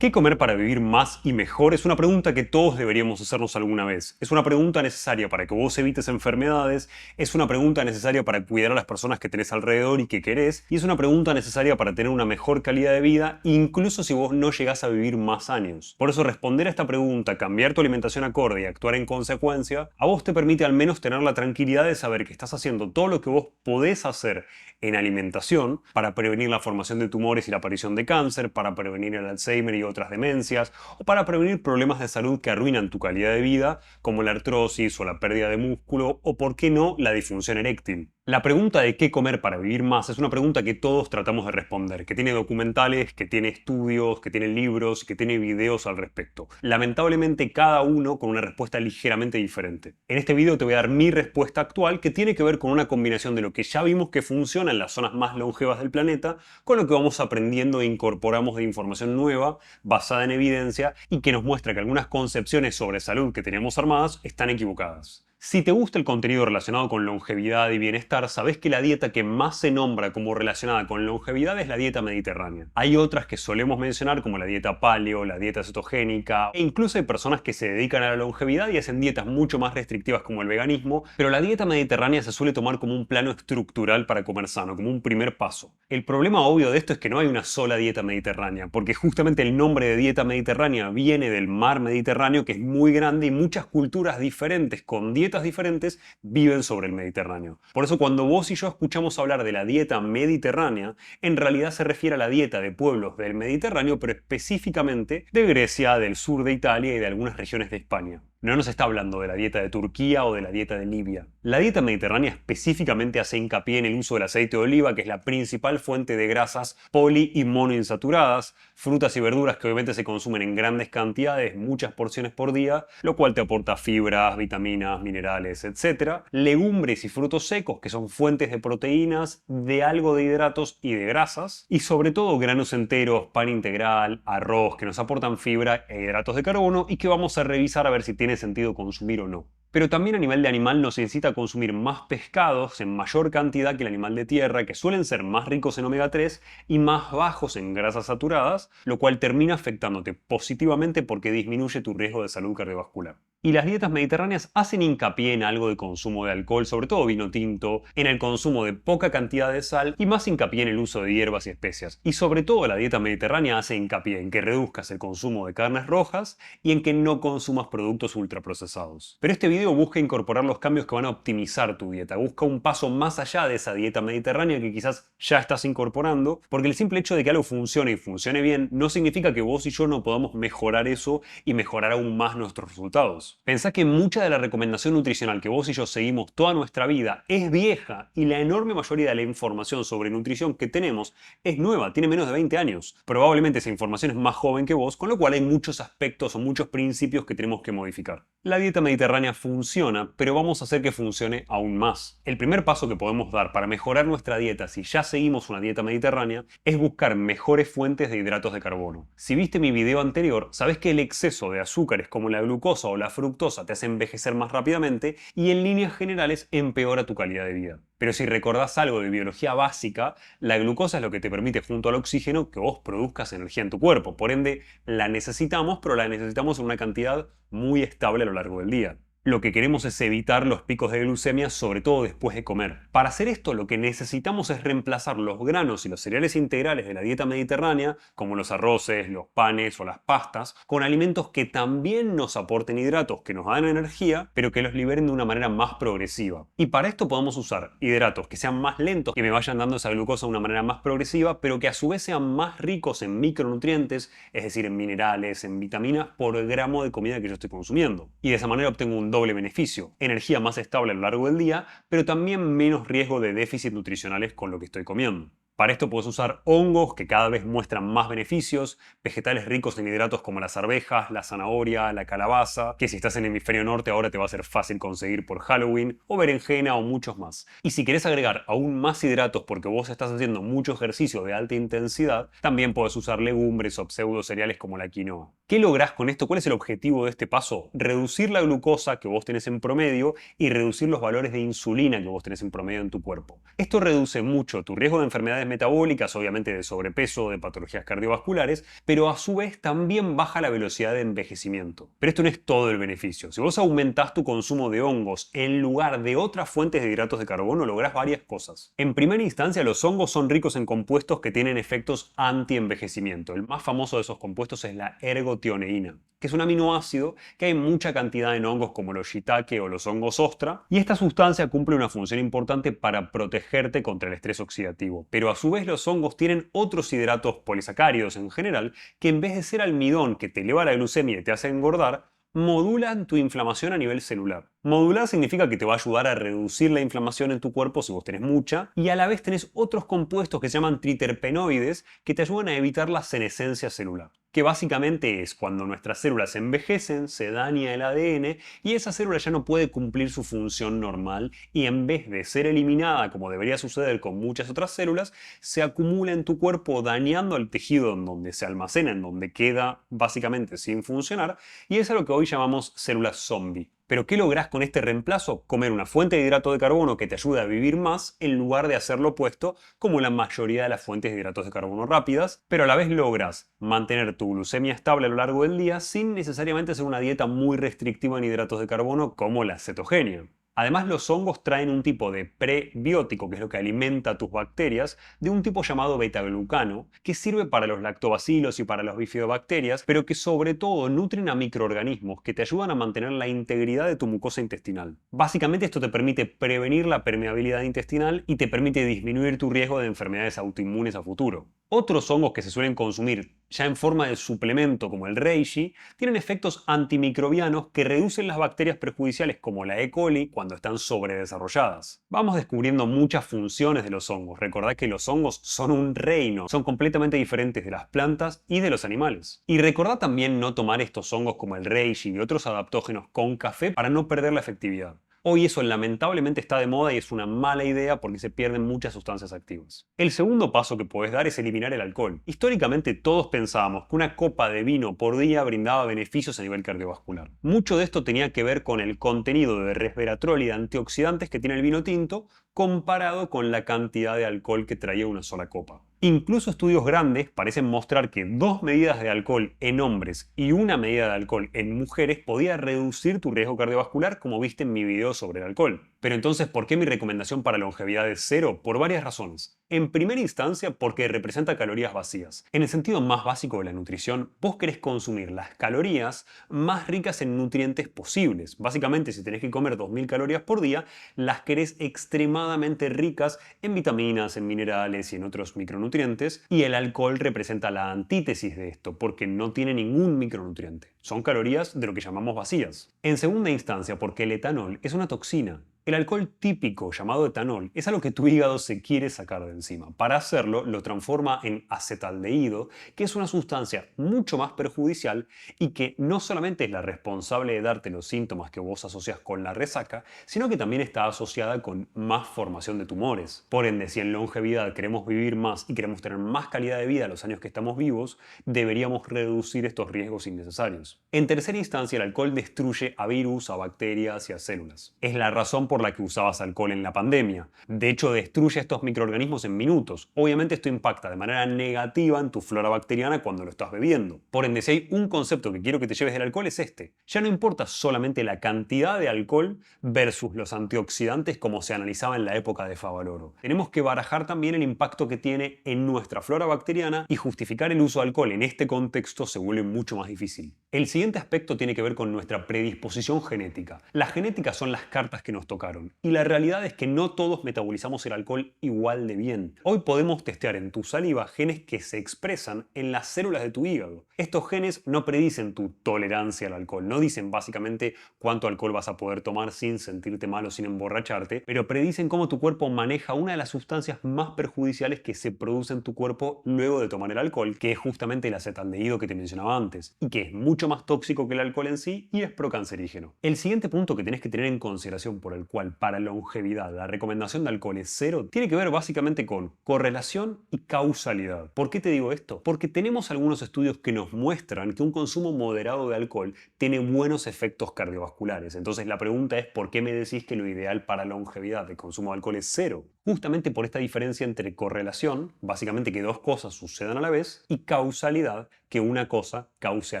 ¿Qué comer para vivir más y mejor? Es una pregunta que todos deberíamos hacernos alguna vez. Es una pregunta necesaria para que vos evites enfermedades, es una pregunta necesaria para cuidar a las personas que tenés alrededor y que querés, y es una pregunta necesaria para tener una mejor calidad de vida, incluso si vos no llegás a vivir más años. Por eso responder a esta pregunta, cambiar tu alimentación acorde y actuar en consecuencia, a vos te permite al menos tener la tranquilidad de saber que estás haciendo todo lo que vos podés hacer en alimentación para prevenir la formación de tumores y la aparición de cáncer, para prevenir el Alzheimer y otras demencias, o para prevenir problemas de salud que arruinan tu calidad de vida, como la artrosis o la pérdida de músculo, o por qué no, la disfunción eréctil. La pregunta de qué comer para vivir más es una pregunta que todos tratamos de responder, que tiene documentales, que tiene estudios, que tiene libros, que tiene videos al respecto. Lamentablemente cada uno con una respuesta ligeramente diferente. En este video te voy a dar mi respuesta actual, que tiene que ver con una combinación de lo que ya vimos que funciona en las zonas más longevas del planeta, con lo que vamos aprendiendo e incorporamos de información nueva, basada en evidencia, y que nos muestra que algunas concepciones sobre salud que teníamos armadas están equivocadas. Si te gusta el contenido relacionado con longevidad y bienestar, sabés que la dieta que más se nombra como relacionada con longevidad es la dieta mediterránea. Hay otras que solemos mencionar como la dieta paleo, la dieta cetogénica, e incluso hay personas que se dedican a la longevidad y hacen dietas mucho más restrictivas como el veganismo, pero la dieta mediterránea se suele tomar como un plano estructural para comer sano, como un primer paso. El problema obvio de esto es que no hay una sola dieta mediterránea, porque justamente el nombre de dieta mediterránea viene del mar Mediterráneo, que es muy grande, y muchas culturas diferentes con dietas diferentes viven sobre el Mediterráneo. Por eso cuando vos y yo escuchamos hablar de la dieta mediterránea, en realidad se refiere a la dieta de pueblos del Mediterráneo, pero específicamente de Grecia, del sur de Italia y de algunas regiones de España. No nos está hablando de la dieta de Turquía o de la dieta de Libia. La dieta mediterránea específicamente hace hincapié en el uso del aceite de oliva, que es la principal fuente de grasas poli y monoinsaturadas, frutas y verduras que obviamente se consumen en grandes cantidades, muchas porciones por día, lo cual te aporta fibras, vitaminas, minerales, etc. Legumbres y frutos secos, que son fuentes de proteínas, de algo de hidratos y de grasas, y sobre todo granos enteros, pan integral, arroz, que nos aportan fibra e hidratos de carbono y que vamos a revisar a ver si tiene sentido consumir o no. Pero también a nivel de animal nos incita a consumir más pescados en mayor cantidad que el animal de tierra, que suelen ser más ricos en omega 3 y más bajos en grasas saturadas, lo cual termina afectándote positivamente porque disminuye tu riesgo de salud cardiovascular. Y las dietas mediterráneas hacen hincapié en algo de consumo de alcohol, sobre todo vino tinto, en el consumo de poca cantidad de sal y más hincapié en el uso de hierbas y especias. Y sobre todo la dieta mediterránea hace hincapié en que reduzcas el consumo de carnes rojas y en que no consumas productos ultraprocesados. Pero este video busca incorporar los cambios que van a optimizar tu dieta, busca un paso más allá de esa dieta mediterránea que quizás ya estás incorporando, porque el simple hecho de que algo funcione y funcione bien no significa que vos y yo no podamos mejorar eso y mejorar aún más nuestros resultados. Pensá que mucha de la recomendación nutricional que vos y yo seguimos toda nuestra vida es vieja y la enorme mayoría de la información sobre nutrición que tenemos es nueva, tiene menos de 20 años. Probablemente esa información es más joven que vos, con lo cual hay muchos aspectos o muchos principios que tenemos que modificar. La dieta mediterránea funciona, pero vamos a hacer que funcione aún más. El primer paso que podemos dar para mejorar nuestra dieta si ya seguimos una dieta mediterránea es buscar mejores fuentes de hidratos de carbono. Si viste mi video anterior, sabés que el exceso de azúcares como la glucosa o la fructosa te hace envejecer más rápidamente y en líneas generales empeora tu calidad de vida. Pero si recordás algo de biología básica, la glucosa es lo que te permite junto al oxígeno que vos produzcas energía en tu cuerpo. Por ende, la necesitamos, pero la necesitamos en una cantidad muy estable a lo largo del día. Lo que queremos es evitar los picos de glucemia, sobre todo después de comer. Para hacer esto, lo que necesitamos es reemplazar los granos y los cereales integrales de la dieta mediterránea, como los arroces, los panes o las pastas, con alimentos que también nos aporten hidratos, que nos dan energía, pero que los liberen de una manera más progresiva. Y para esto podemos usar hidratos que sean más lentos, que me vayan dando esa glucosa de una manera más progresiva, pero que a su vez sean más ricos en micronutrientes, es decir, en minerales, en vitaminas por gramo de comida que yo estoy consumiendo. Y de esa manera obtengo un doble beneficio, energía más estable a lo largo del día, pero también menos riesgo de déficit nutricionales con lo que estoy comiendo. Para esto puedes usar hongos que cada vez muestran más beneficios, vegetales ricos en hidratos como las arvejas, la zanahoria, la calabaza, que si estás en el hemisferio norte ahora te va a ser fácil conseguir por Halloween, o berenjena o muchos más. Y si querés agregar aún más hidratos porque vos estás haciendo mucho ejercicio de alta intensidad, también puedes usar legumbres o pseudo cereales como la quinoa. ¿Qué lográs con esto? ¿Cuál es el objetivo de este paso? Reducir la glucosa que vos tenés en promedio y reducir los valores de insulina que vos tenés en promedio en tu cuerpo. Esto reduce mucho tu riesgo de enfermedades metabólicas, obviamente de sobrepeso, de patologías cardiovasculares, pero a su vez también baja la velocidad de envejecimiento. Pero esto no es todo el beneficio. Si vos aumentás tu consumo de hongos en lugar de otras fuentes de hidratos de carbono, lográs varias cosas. En primera instancia, los hongos son ricos en compuestos que tienen efectos anti-envejecimiento. El más famoso de esos compuestos es la ergotioneína, que es un aminoácido que hay en mucha cantidad en hongos como los shiitake o los hongos ostra, y esta sustancia cumple una función importante para protegerte contra el estrés oxidativo. Pero a su vez los hongos tienen otros hidratos polisacáridos en general que en vez de ser almidón que te eleva la glucemia y te hace engordar, modulan tu inflamación a nivel celular. Modular significa que te va a ayudar a reducir la inflamación en tu cuerpo si vos tenés mucha, y a la vez tenés otros compuestos que se llaman triterpenoides que te ayudan a evitar la senescencia celular, que básicamente es cuando nuestras células envejecen, se daña el ADN y esa célula ya no puede cumplir su función normal y en vez de ser eliminada como debería suceder con muchas otras células, se acumula en tu cuerpo dañando el tejido en donde se almacena, en donde queda básicamente sin funcionar, y es a lo que hoy llamamos células zombie. ¿Pero qué lográs con este reemplazo? Comer una fuente de hidrato de carbono que te ayuda a vivir más en lugar de hacer lo opuesto, como la mayoría de las fuentes de hidratos de carbono rápidas, pero a la vez logras mantener tu glucemia estable a lo largo del día sin necesariamente hacer una dieta muy restrictiva en hidratos de carbono como la cetogenia. Además, los hongos traen un tipo de prebiótico, que es lo que alimenta a tus bacterias, de un tipo llamado beta-glucano, que sirve para los lactobacilos y para las bifidobacterias, pero que sobre todo nutren a microorganismos que te ayudan a mantener la integridad de tu mucosa intestinal. Básicamente esto te permite prevenir la permeabilidad intestinal y te permite disminuir tu riesgo de enfermedades autoinmunes a futuro. Otros hongos que se suelen consumir ya en forma de suplemento como el reishi tienen efectos antimicrobianos que reducen las bacterias perjudiciales como la E. coli cuando están sobredesarrolladas. Vamos descubriendo muchas funciones de los hongos. Recordad que los hongos son un reino, son completamente diferentes de las plantas y de los animales. Y recordad también no tomar estos hongos como el reishi y otros adaptógenos con café para no perder la efectividad. Hoy eso lamentablemente está de moda y es una mala idea porque se pierden muchas sustancias activas. El segundo paso que podés dar es eliminar el alcohol. Históricamente todos pensábamos que una copa de vino por día brindaba beneficios a nivel cardiovascular. Mucho de esto tenía que ver con el contenido de resveratrol y de antioxidantes que tiene el vino tinto comparado con la cantidad de alcohol que traía una sola copa. Incluso estudios grandes parecen mostrar que 2 medidas de alcohol en hombres y una medida de alcohol en mujeres podía reducir tu riesgo cardiovascular, como viste en mi video sobre el alcohol. Pero entonces, ¿por qué mi recomendación para longevidad es 0? Por varias razones. En primera instancia, porque representa calorías vacías. En el sentido más básico de la nutrición, vos querés consumir las calorías más ricas en nutrientes posibles. Básicamente, si tenés que comer 2000 calorías por día, las querés extremadamente ricas en vitaminas, en minerales y en otros micronutrientes, y el alcohol representa la antítesis de esto, porque no tiene ningún micronutriente. Son calorías de lo que llamamos vacías. En segunda instancia, porque el etanol es una toxina. El alcohol típico llamado etanol es algo que tu hígado se quiere sacar de encima. Para hacerlo, lo transforma en acetaldehído, que es una sustancia mucho más perjudicial y que no solamente es la responsable de darte los síntomas que vos asocias con la resaca, sino que también está asociada con más formación de tumores. Por ende, si en longevidad queremos vivir más y queremos tener más calidad de vida a los años que estamos vivos, deberíamos reducir estos riesgos innecesarios. En tercera instancia, el alcohol destruye a virus, a bacterias y a células. Es la razón por la que usabas alcohol en la pandemia. De hecho, destruye estos microorganismos en minutos. Obviamente esto impacta de manera negativa en tu flora bacteriana cuando lo estás bebiendo. Por ende, si hay un concepto que quiero que te lleves del alcohol es este. Ya no importa solamente la cantidad de alcohol versus los antioxidantes como se analizaba en la época de Favaloro. Tenemos que barajar también el impacto que tiene en nuestra flora bacteriana y justificar el uso de alcohol en este contexto se vuelve mucho más difícil. El siguiente aspecto tiene que ver con nuestra predisposición genética. Las genéticas son las cartas que nos tocaron. Y la realidad es que no todos metabolizamos el alcohol igual de bien. Hoy podemos testear en tu saliva genes que se expresan en las células de tu hígado. Estos genes no predicen tu tolerancia al alcohol, no dicen básicamente cuánto alcohol vas a poder tomar sin sentirte mal o sin emborracharte, pero predicen cómo tu cuerpo maneja una de las sustancias más perjudiciales que se produce en tu cuerpo luego de tomar el alcohol, que es justamente el acetaldehído que te mencionaba antes, y que es mucho más tóxico que el alcohol en sí y es procancerígeno. El siguiente punto que tenés que tener en consideración por el cual para longevidad la recomendación de alcohol es 0 tiene que ver básicamente con correlación y causalidad. ¿Por qué te digo esto? Porque tenemos algunos estudios que nos muestran que un consumo moderado de alcohol tiene buenos efectos cardiovasculares. Entonces la pregunta es ¿por qué me decís que lo ideal para longevidad de consumo de alcohol es 0? justamente por esta diferencia entre correlación, básicamente que dos cosas sucedan a la vez, y causalidad, que una cosa cause a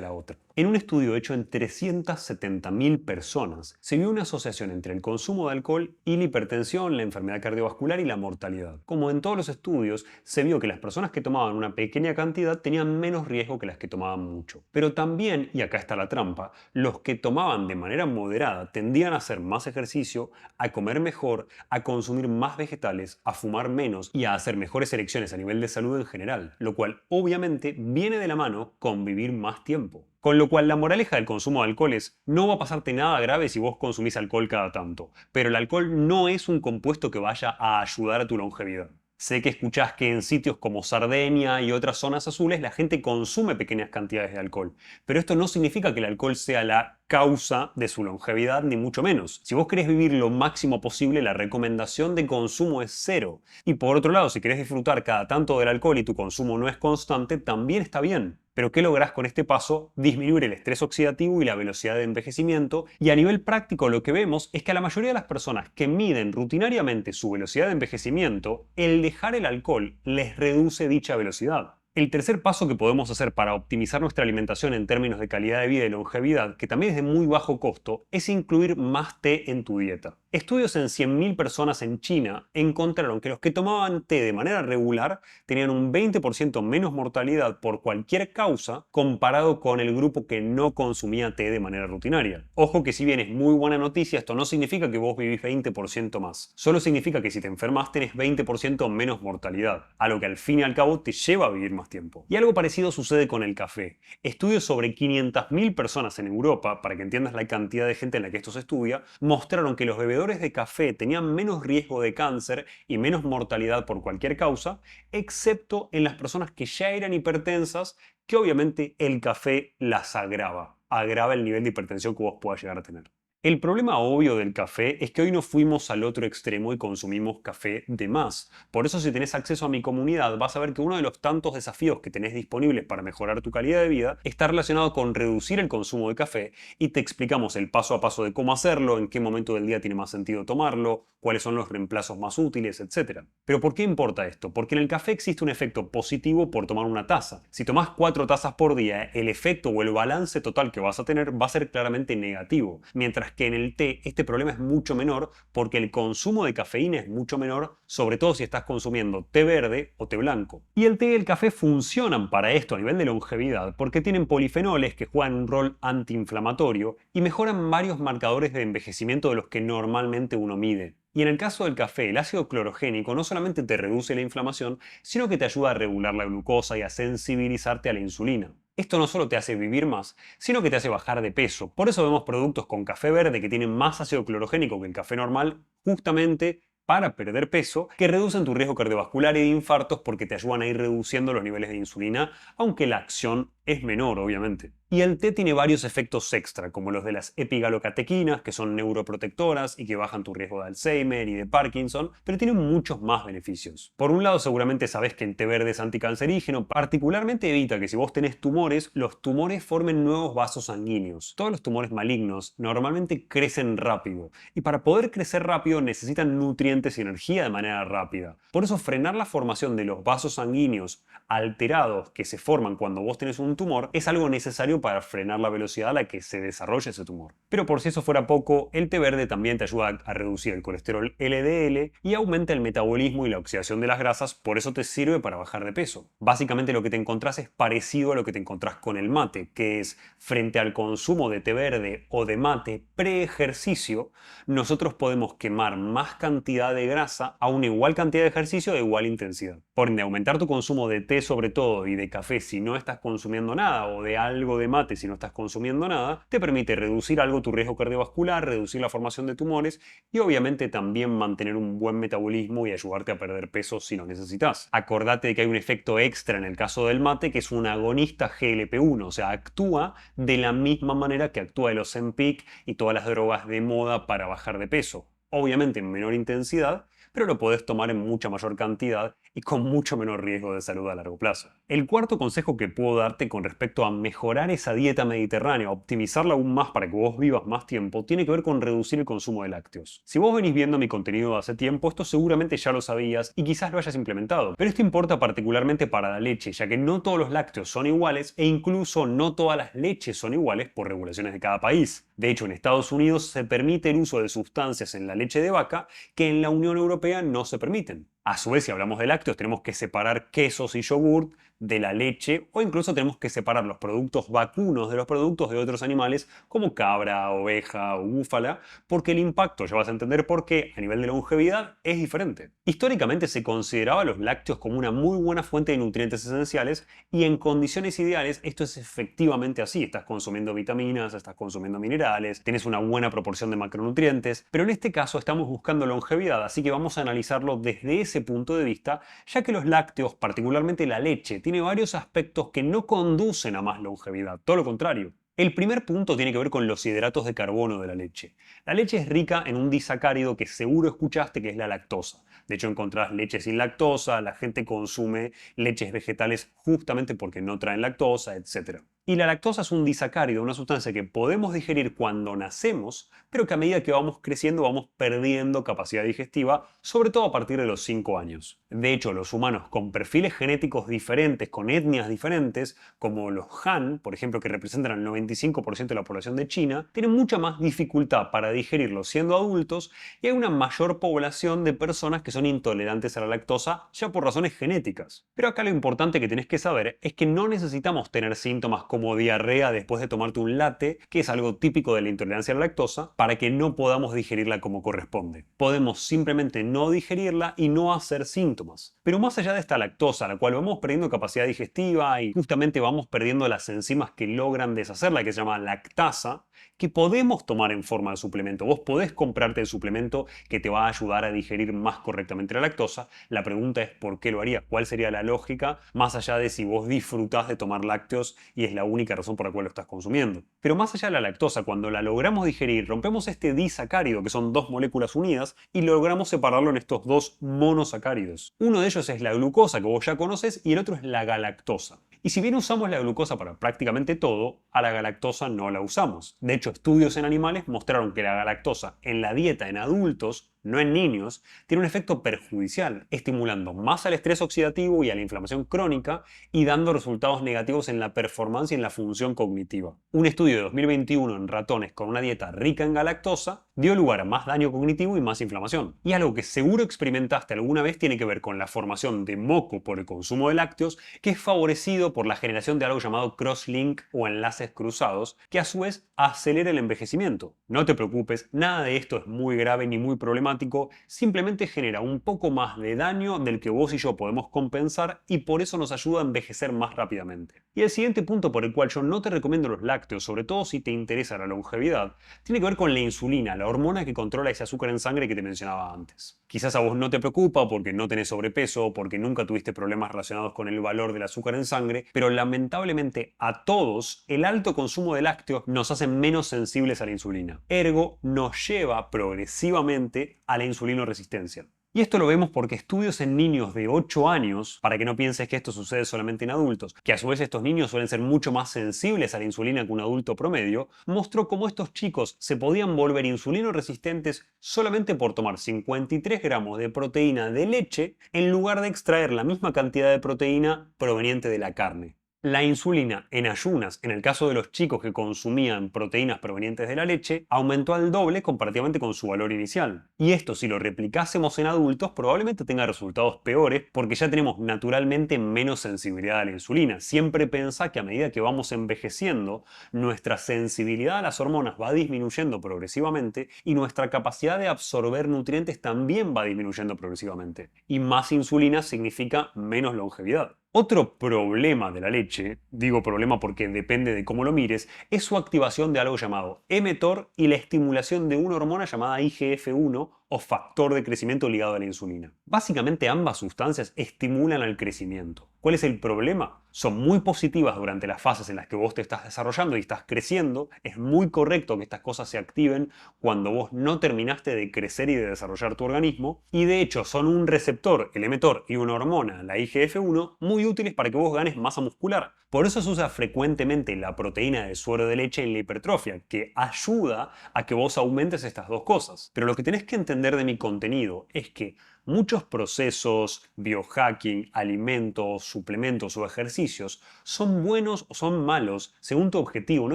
la otra. En un estudio hecho en 370.000 personas, se vio una asociación entre el consumo de alcohol y la hipertensión, la enfermedad cardiovascular y la mortalidad. Como en todos los estudios, se vio que las personas que tomaban una pequeña cantidad tenían menos riesgo que las que tomaban mucho. Pero también, y acá está la trampa, los que tomaban de manera moderada tendían a hacer más ejercicio, a comer mejor, a consumir más vegetales, a fumar menos y a hacer mejores elecciones a nivel de salud en general, lo cual obviamente viene de la mano con vivir más tiempo. Con lo cual la moraleja del consumo de alcohol es: no va a pasarte nada grave si vos consumís alcohol cada tanto, pero el alcohol no es un compuesto que vaya a ayudar a tu longevidad. Sé que escuchás que en sitios como Sardeña y otras zonas azules la gente consume pequeñas cantidades de alcohol, pero esto no significa que el alcohol sea la causa de su longevidad, ni mucho menos. Si vos querés vivir lo máximo posible, la recomendación de consumo es 0. Y por otro lado, si querés disfrutar cada tanto del alcohol y tu consumo no es constante, también está bien. Pero ¿qué lográs con este paso? Disminuir el estrés oxidativo y la velocidad de envejecimiento. Y a nivel práctico lo que vemos es que a la mayoría de las personas que miden rutinariamente su velocidad de envejecimiento, el dejar el alcohol les reduce dicha velocidad. El tercer paso que podemos hacer para optimizar nuestra alimentación en términos de calidad de vida y longevidad, que también es de muy bajo costo, es incluir más té en tu dieta. Estudios en 100.000 personas en China encontraron que los que tomaban té de manera regular tenían un 20% menos mortalidad por cualquier causa comparado con el grupo que no consumía té de manera rutinaria. Ojo que si bien es muy buena noticia, esto no significa que vos vivís 20% más. Solo significa que si te enfermas tenés 20% menos mortalidad, a lo que al fin y al cabo te lleva a vivir más tiempo. Y algo parecido sucede con el café. Estudios sobre 500.000 personas en Europa, para que entiendas la cantidad de gente en la que esto se estudia, mostraron que los bebedores de café tenían menos riesgo de cáncer y menos mortalidad por cualquier causa, excepto en las personas que ya eran hipertensas, que obviamente el café las agrava el nivel de hipertensión que vos puedas llegar a tener. El problema obvio del café es que hoy nos fuimos al otro extremo y consumimos café de más. Por eso, si tenés acceso a mi comunidad, vas a ver que uno de los tantos desafíos que tenés disponibles para mejorar tu calidad de vida está relacionado con reducir el consumo de café, y te explicamos el paso a paso de cómo hacerlo, en qué momento del día tiene más sentido tomarlo, cuáles son los reemplazos más útiles, etc. Pero ¿por qué importa esto? Porque en el café existe un efecto positivo por tomar una taza. Si tomás 4 tazas por día, el efecto o el balance total que vas a tener va a ser claramente negativo, mientras que en el té este problema es mucho menor porque el consumo de cafeína es mucho menor, sobre todo si estás consumiendo té verde o té blanco. Y el té y el café funcionan para esto a nivel de longevidad porque tienen polifenoles que juegan un rol antiinflamatorio y mejoran varios marcadores de envejecimiento de los que normalmente uno mide. Y en el caso del café, el ácido clorogénico no solamente te reduce la inflamación, sino que te ayuda a regular la glucosa y a sensibilizarte a la insulina. Esto no solo te hace vivir más, sino que te hace bajar de peso. Por eso vemos productos con café verde que tienen más ácido clorogénico que el café normal, justamente para perder peso, que reducen tu riesgo cardiovascular y de infartos porque te ayudan a ir reduciendo los niveles de insulina, aunque la acción es menor, obviamente. Y el té tiene varios efectos extra, como los de las epigalocatequinas, que son neuroprotectoras y que bajan tu riesgo de Alzheimer y de Parkinson, pero tiene muchos más beneficios. Por un lado, seguramente sabés que el té verde es anticancerígeno, particularmente evita que si vos tenés tumores, los tumores formen nuevos vasos sanguíneos. Todos los tumores malignos normalmente crecen rápido, y para poder crecer rápido necesitan nutrientes y energía de manera rápida. Por eso, frenar la formación de los vasos sanguíneos alterados que se forman cuando vos tenés un tumor es algo necesario para frenar la velocidad a la que se desarrolla ese tumor. Pero por si eso fuera poco, el té verde también te ayuda a reducir el colesterol LDL y aumenta el metabolismo y la oxidación de las grasas, por eso te sirve para bajar de peso. Básicamente lo que te encontrás es parecido a lo que te encontrás con el mate, que es, frente al consumo de té verde o de mate pre-ejercicio, nosotros podemos quemar más cantidad de grasa a una igual cantidad de ejercicio de igual intensidad. Por ende, aumentar tu consumo de té sobre todo y de café si no estás consumiendo nada, o de algo de mate si no estás consumiendo nada, te permite reducir algo tu riesgo cardiovascular, reducir la formación de tumores y obviamente también mantener un buen metabolismo y ayudarte a perder peso si lo necesitas. Acordate de que hay un efecto extra en el caso del mate, que es un agonista GLP-1, o sea, actúa de la misma manera que actúa el Ozempic y todas las drogas de moda para bajar de peso. Obviamente en menor intensidad, pero lo podés tomar en mucha mayor cantidad y con mucho menor riesgo de salud a largo plazo. El cuarto consejo que puedo darte con respecto a mejorar esa dieta mediterránea, optimizarla aún más para que vos vivas más tiempo, tiene que ver con reducir el consumo de lácteos. Si vos venís viendo mi contenido hace tiempo, esto seguramente ya lo sabías y quizás lo hayas implementado, pero esto importa particularmente para la leche, ya que no todos los lácteos son iguales e incluso no todas las leches son iguales por regulaciones de cada país. De hecho, en Estados Unidos se permite el uso de sustancias en la leche de vaca que en la Unión Europea no se permiten. A su vez, si hablamos de lácteos, tenemos que separar quesos y yogurt de la leche o incluso tenemos que separar los productos vacunos de los productos de otros animales como cabra, oveja o búfala, porque el impacto, ya vas a entender por qué, a nivel de longevidad es diferente. Históricamente se consideraba los lácteos como una muy buena fuente de nutrientes esenciales y en condiciones ideales esto es efectivamente así. Estás consumiendo vitaminas, estás consumiendo minerales, tienes una buena proporción de macronutrientes, pero en este caso estamos buscando longevidad, así que vamos a analizarlo desde ese punto de vista, ya que los lácteos, particularmente la leche, tiene varios aspectos que no conducen a más longevidad, todo lo contrario. El primer punto tiene que ver con los hidratos de carbono de la leche. La leche es rica en un disacárido que seguro escuchaste que es la lactosa. De hecho, encontrás leche sin lactosa, la gente consume leches vegetales justamente porque no traen lactosa, etc. Y la lactosa es un disacárido, una sustancia que podemos digerir cuando nacemos, pero que a medida que vamos creciendo vamos perdiendo capacidad digestiva, sobre todo a partir de los 5 años. De hecho, los humanos con perfiles genéticos diferentes, con etnias diferentes, como los Han, por ejemplo, que representan el 95% de la población de China, tienen mucha más dificultad para digerirlo siendo adultos y hay una mayor población de personas que son intolerantes a la lactosa ya por razones genéticas. Pero acá lo importante que tenés que saber es que no necesitamos tener síntomas como diarrea después de tomarte un latte, que es algo típico de la intolerancia a la lactosa, para que no podamos digerirla como corresponde. Podemos simplemente no digerirla y no hacer síntomas. Pero más allá de esta lactosa, la cual vamos perdiendo capacidad digestiva y justamente vamos perdiendo las enzimas que logran deshacerla, que se llama lactasa, que podemos tomar en forma de suplemento. Vos podés comprarte el suplemento que te va a ayudar a digerir más correctamente la lactosa. La pregunta es ¿por qué lo harías? ¿Cuál sería la lógica? Más allá de si vos disfrutás de tomar lácteos y es la única razón por la cual lo estás consumiendo. Pero más allá de la lactosa, cuando la logramos digerir, rompemos este disacárido, que son dos moléculas unidas, y logramos separarlo en estos dos monosacáridos. Uno de ellos es la glucosa, que vos ya conoces, y el otro es la galactosa. Y si bien usamos la glucosa para prácticamente todo, a la galactosa no la usamos. De hecho, estudios en animales mostraron que la galactosa en la dieta en adultos, no en niños, tiene un efecto perjudicial, estimulando más al estrés oxidativo y a la inflamación crónica y dando resultados negativos en la performance y en la función cognitiva. Un estudio de 2021 en ratones con una dieta rica en galactosa dio lugar a más daño cognitivo y más inflamación. Y algo que seguro experimentaste alguna vez tiene que ver con la formación de moco por el consumo de lácteos, que es favorecido por la generación de algo llamado crosslink o enlaces cruzados, que a su vez acelera el envejecimiento. No te preocupes, nada de esto es muy grave ni muy problemático, simplemente genera un poco más de daño del que vos y yo podemos compensar y por eso nos ayuda a envejecer más rápidamente. Y el siguiente punto por el cual yo no te recomiendo los lácteos, sobre todo si te interesa la longevidad, tiene que ver con la insulina, la hormona que controla ese azúcar en sangre que te mencionaba antes. Quizás a vos no te preocupa porque no tenés sobrepeso o porque nunca tuviste problemas relacionados con el valor del azúcar en sangre, pero lamentablemente a todos el alto consumo de lácteos nos hace menos sensibles a la insulina. Ergo, nos lleva progresivamente a la insulinoresistencia. Y esto lo vemos porque estudios en niños de 8 años, para que no pienses que esto sucede solamente en adultos, que a su vez estos niños suelen ser mucho más sensibles a la insulina que un adulto promedio, mostró cómo estos chicos se podían volver insulinoresistentes solamente por tomar 53 gramos de proteína de leche en lugar de extraer la misma cantidad de proteína proveniente de la carne. La insulina en ayunas, en el caso de los chicos que consumían proteínas provenientes de la leche, aumentó al doble comparativamente con su valor inicial. Y esto, si lo replicásemos en adultos, probablemente tenga resultados peores porque ya tenemos naturalmente menos sensibilidad a la insulina. Siempre pensá que a medida que vamos envejeciendo, nuestra sensibilidad a las hormonas va disminuyendo progresivamente y nuestra capacidad de absorber nutrientes también va disminuyendo progresivamente. Y más insulina significa menos longevidad. Otro problema de la leche, digo problema porque depende de cómo lo mires, es su activación de algo llamado mTOR y la estimulación de una hormona llamada IGF-1 o factor de crecimiento ligado a la insulina. Básicamente ambas sustancias estimulan al crecimiento. ¿Cuál es el problema? Son muy positivas durante las fases en las que vos te estás desarrollando y estás creciendo. Es muy correcto que estas cosas se activen cuando vos no terminaste de crecer y de desarrollar tu organismo. Y de hecho son un receptor, el emetor y una hormona, la IGF-1, muy útiles para que vos ganes masa muscular. Por eso se usa frecuentemente la proteína de suero de leche en la hipertrofia, que ayuda a que vos aumentes estas dos cosas. Pero lo que tenés que entender de mi contenido es que muchos procesos, biohacking, alimentos, suplementos o ejercicios son buenos o son malos según tu objetivo. No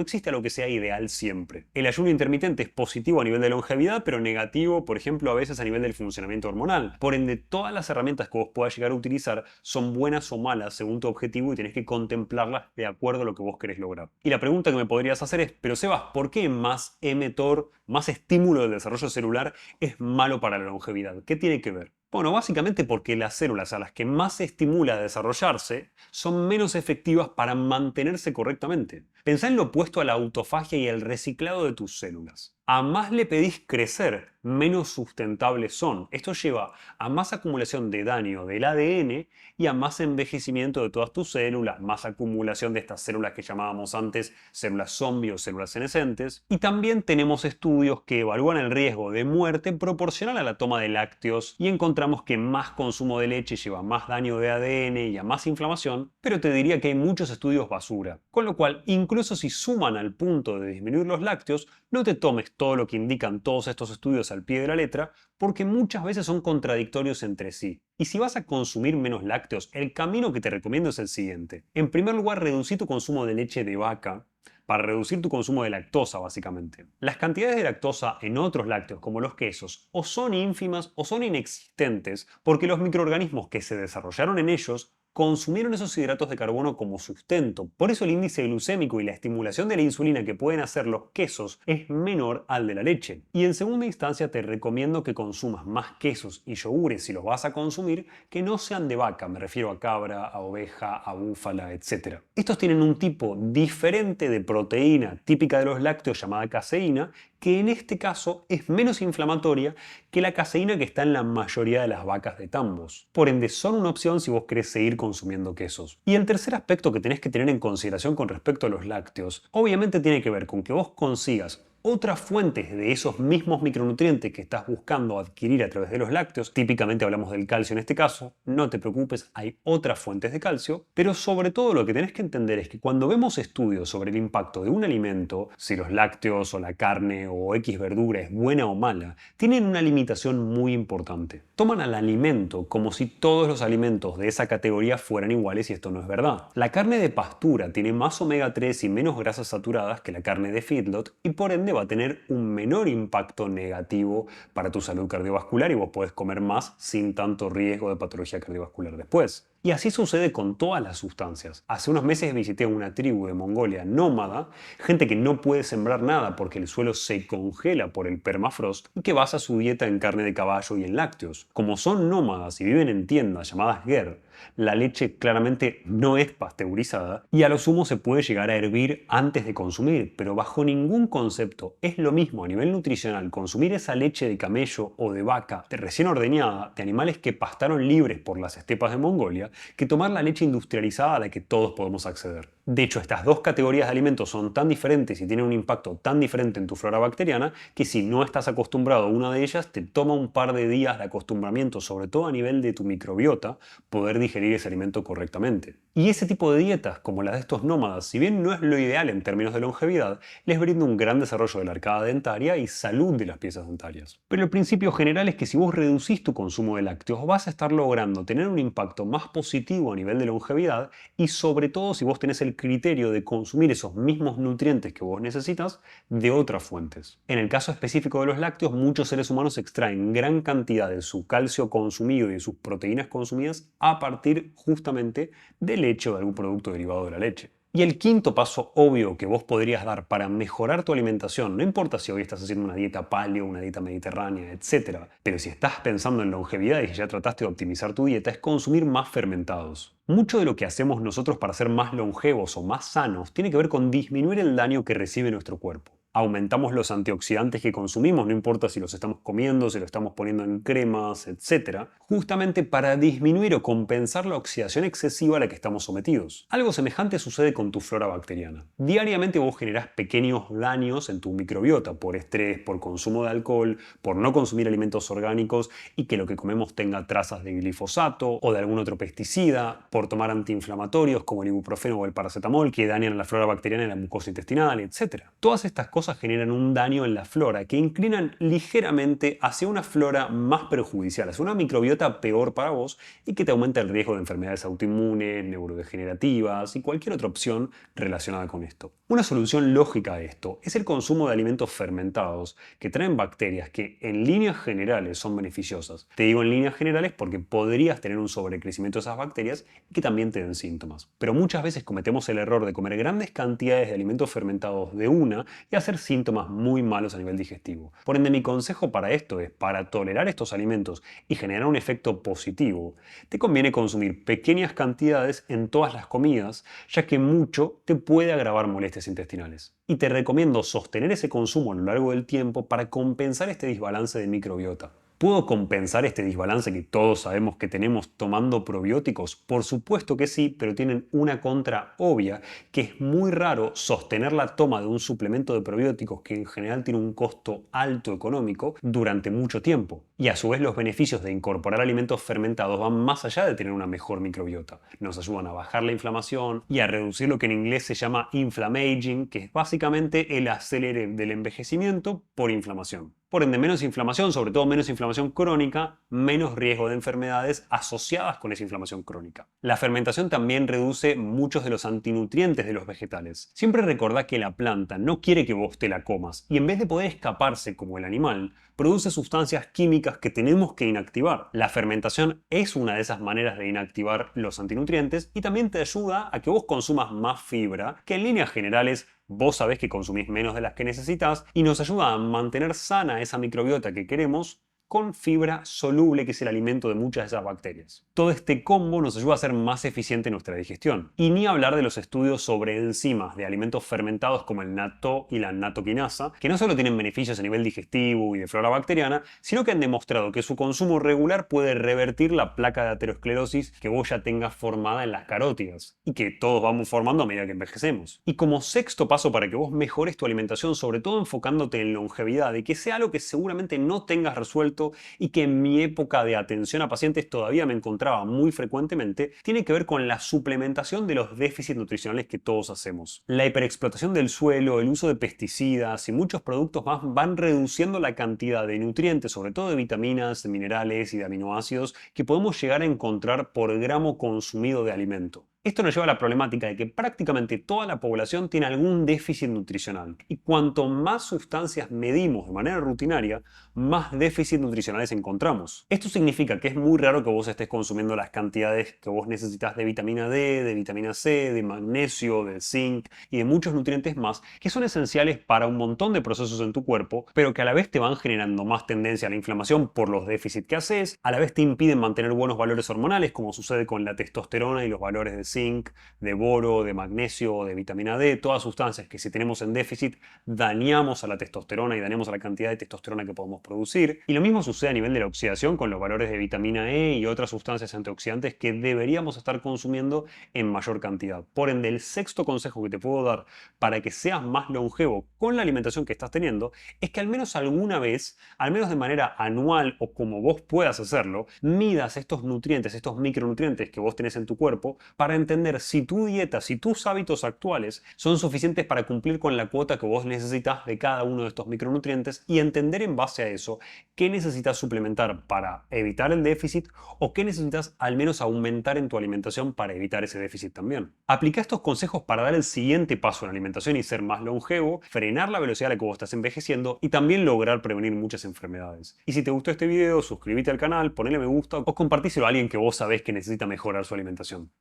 existe algo que sea ideal siempre. El ayuno intermitente es positivo a nivel de longevidad, pero negativo, por ejemplo, a veces a nivel del funcionamiento hormonal. Por ende, todas las herramientas que vos puedas llegar a utilizar son buenas o malas según tu objetivo y tenés que contemplarlas de acuerdo a lo que vos querés lograr. Y la pregunta que me podrías hacer es, pero Sebas, ¿por qué más mTOR, más estímulo del desarrollo celular es malo para la longevidad? ¿Qué tiene que ver? Bueno, básicamente porque las células a las que más se estimula a desarrollarse son menos efectivas para mantenerse correctamente. Pensá en lo opuesto a la autofagia y el reciclado de tus células. A más le pedís crecer, menos sustentables son. Esto lleva a más acumulación de daño del ADN y a más envejecimiento de todas tus células, más acumulación de estas células que llamábamos antes células zombie o células senescentes. Y también tenemos estudios que evalúan el riesgo de muerte proporcional a la toma de lácteos y encontramos que más consumo de leche lleva más daño de ADN y a más inflamación, pero te diría que hay muchos estudios basura. Con lo cual, incluso si suman al punto de disminuir los lácteos, no te tomes todo lo que indican todos estos estudios al pie de la letra, porque muchas veces son contradictorios entre sí. Y si vas a consumir menos lácteos, el camino que te recomiendo es el siguiente. En primer lugar, reducir tu consumo de leche de vaca para reducir tu consumo de lactosa, básicamente. Las cantidades de lactosa en otros lácteos, como los quesos, o son ínfimas o son inexistentes, porque los microorganismos que se desarrollaron en ellos consumieron esos hidratos de carbono como sustento. Por eso el índice glucémico y la estimulación de la insulina que pueden hacer los quesos es menor al de la leche. Y en segunda instancia te recomiendo que consumas más quesos y yogures si los vas a consumir que no sean de vaca, me refiero a cabra, a oveja, a búfala, etc. Estos tienen un tipo diferente de proteína típica de los lácteos llamada caseína, que en este caso es menos inflamatoria que la caseína que está en la mayoría de las vacas de tambos. Por ende, son una opción si vos querés seguir consumiendo quesos. Y el tercer aspecto que tenés que tener en consideración con respecto a los lácteos, obviamente tiene que ver con que vos consigas otras fuentes de esos mismos micronutrientes que estás buscando adquirir a través de los lácteos. Típicamente hablamos del calcio en este caso. No te preocupes, hay otras fuentes de calcio. Pero sobre todo lo que tenés que entender es que cuando vemos estudios sobre el impacto de un alimento, si los lácteos o la carne o X verdura es buena o mala, tienen una limitación muy importante. Toman al alimento como si todos los alimentos de esa categoría fueran iguales y esto no es verdad. La carne de pastura tiene más omega 3 y menos grasas saturadas que la carne de feedlot y por ende va a tener un menor impacto negativo para tu salud cardiovascular y vos podés comer más sin tanto riesgo de patología cardiovascular después. Y así sucede con todas las sustancias. Hace unos meses visité una tribu de Mongolia nómada, gente que no puede sembrar nada porque el suelo se congela por el permafrost y que basa su dieta en carne de caballo y en lácteos. Como son nómadas y viven en tiendas llamadas ger, la leche claramente no es pasteurizada y a lo sumo se puede llegar a hervir antes de consumir, pero bajo ningún concepto es lo mismo a nivel nutricional consumir esa leche de camello o de vaca recién ordeñada de animales que pastaron libres por las estepas de Mongolia que tomar la leche industrializada a la que todos podemos acceder. De hecho, estas dos categorías de alimentos son tan diferentes y tienen un impacto tan diferente en tu flora bacteriana que si no estás acostumbrado a una de ellas, te toma un par de días de acostumbramiento, sobre todo a nivel de tu microbiota, poder digerir ese alimento correctamente. Y ese tipo de dietas, como las de estos nómadas, si bien no es lo ideal en términos de longevidad, les brinda un gran desarrollo de la arcada dentaria y salud de las piezas dentarias. Pero el principio general es que si vos reducís tu consumo de lácteos, vas a estar logrando tener un impacto más positivo a nivel de longevidad y sobre todo si vos tenés el criterio de consumir esos mismos nutrientes que vos necesitas de otras fuentes. En el caso específico de los lácteos, muchos seres humanos extraen gran cantidad de su calcio consumido y de sus proteínas consumidas a partir justamente de leche o de algún producto derivado de la leche. Y el quinto paso obvio que vos podrías dar para mejorar tu alimentación, no importa si hoy estás haciendo una dieta paleo, una dieta mediterránea, etc., pero si estás pensando en longevidad y ya trataste de optimizar tu dieta, es consumir más fermentados. Mucho de lo que hacemos nosotros para ser más longevos o más sanos tiene que ver con disminuir el daño que recibe nuestro cuerpo. aumentamos los antioxidantes que consumimos, no importa si los estamos comiendo, si los estamos poniendo en cremas, etc., justamente para disminuir o compensar la oxidación excesiva a la que estamos sometidos. Algo semejante sucede con tu flora bacteriana. Diariamente vos generás pequeños daños en tu microbiota por estrés, por consumo de alcohol, por no consumir alimentos orgánicos y que lo que comemos tenga trazas de glifosato o de algún otro pesticida, por tomar antiinflamatorios como el ibuprofeno o el paracetamol que dañan a la flora bacteriana en la mucosa intestinal, etc. Todas estas cosas generan un daño en la flora que inclinan ligeramente hacia una flora más perjudicial, hacia una microbiota peor para vos y que te aumenta el riesgo de enfermedades autoinmunes, neurodegenerativas y cualquier otra opción relacionada con esto. Una solución lógica a esto es el consumo de alimentos fermentados que traen bacterias que en líneas generales son beneficiosas. Te digo en líneas generales porque podrías tener un sobrecrecimiento de esas bacterias y que también te den síntomas. Pero muchas veces cometemos el error de comer grandes cantidades de alimentos fermentados de una y hacer síntomas muy malos a nivel digestivo. Por ende, mi consejo para esto es, para tolerar estos alimentos y generar un efecto positivo, te conviene consumir pequeñas cantidades en todas las comidas, ya que mucho te puede agravar molestias intestinales. Y te recomiendo sostener ese consumo a lo largo del tiempo para compensar este desbalance de microbiota. ¿Puedo compensar este desbalance que todos sabemos que tenemos tomando probióticos? Por supuesto que sí, pero tienen una contra obvia, que es muy raro sostener la toma de un suplemento de probióticos que en general tiene un costo alto económico durante mucho tiempo. Y a su vez los beneficios de incorporar alimentos fermentados van más allá de tener una mejor microbiota. Nos ayudan a bajar la inflamación y a reducir lo que en inglés se llama inflammaging, que es básicamente el acelere del envejecimiento por inflamación. Por ende, menos inflamación, sobre todo menos inflamación crónica, menos riesgo de enfermedades asociadas con esa inflamación crónica. La fermentación también reduce muchos de los antinutrientes de los vegetales. Siempre recordá que la planta no quiere que vos te la comas y en vez de poder escaparse como el animal, produce sustancias químicas que tenemos que inactivar. La fermentación es una de esas maneras de inactivar los antinutrientes y también te ayuda a que vos consumas más fibra, que en líneas generales vos sabés que consumís menos de las que necesitas y nos ayuda a mantener sana esa microbiota que queremos con fibra soluble, que es el alimento de muchas de esas bacterias. Todo este combo nos ayuda a ser más eficiente en nuestra digestión. Y ni hablar de los estudios sobre enzimas de alimentos fermentados como el natto y la natoquinasa, que no solo tienen beneficios a nivel digestivo y de flora bacteriana, sino que han demostrado que su consumo regular puede revertir la placa de aterosclerosis que vos ya tengas formada en las carótidas y que todos vamos formando a medida que envejecemos. Y como sexto paso para que vos mejores tu alimentación, sobre todo enfocándote en longevidad y que sea algo que seguramente no tengas resuelto y que en mi época de atención a pacientes todavía me encontraba muy frecuentemente, tiene que ver con la suplementación de los déficits nutricionales que todos hacemos. La hiperexplotación del suelo, el uso de pesticidas y muchos productos más van reduciendo la cantidad de nutrientes, sobre todo de vitaminas, de minerales y de aminoácidos que podemos llegar a encontrar por gramo consumido de alimento. Esto nos lleva a la problemática de que prácticamente toda la población tiene algún déficit nutricional. Y cuanto más sustancias medimos de manera rutinaria, más déficits nutricionales encontramos. Esto significa que es muy raro que vos estés consumiendo las cantidades que vos necesitas de vitamina D, de vitamina C, de magnesio, de zinc y de muchos nutrientes más que son esenciales para un montón de procesos en tu cuerpo, pero que a la vez te van generando más tendencia a la inflamación por los déficits que haces, a la vez te impiden mantener buenos valores hormonales, como sucede con la testosterona y los valores de zinc, de boro, de magnesio, de vitamina D, todas sustancias que si tenemos en déficit dañamos a la testosterona y dañamos a la cantidad de testosterona que podemos producir. Y lo mismo sucede a nivel de la oxidación con los valores de vitamina E y otras sustancias antioxidantes que deberíamos estar consumiendo en mayor cantidad. Por ende, el sexto consejo que te puedo dar para que seas más longevo con la alimentación que estás teniendo es que al menos alguna vez, al menos de manera anual o como vos puedas hacerlo, midas estos nutrientes, estos micronutrientes que vos tenés en tu cuerpo para entender si tu dieta, si tus hábitos actuales son suficientes para cumplir con la cuota que vos necesitas de cada uno de estos micronutrientes y entender en base a eso qué necesitas suplementar para evitar el déficit o qué necesitas al menos aumentar en tu alimentación para evitar ese déficit también. Aplica estos consejos para dar el siguiente paso en la alimentación y ser más longevo, frenar la velocidad a la que vos estás envejeciendo y también lograr prevenir muchas enfermedades. Y si te gustó este video, suscríbete al canal, ponle me gusta o compartíselo a alguien que vos sabés que necesita mejorar su alimentación.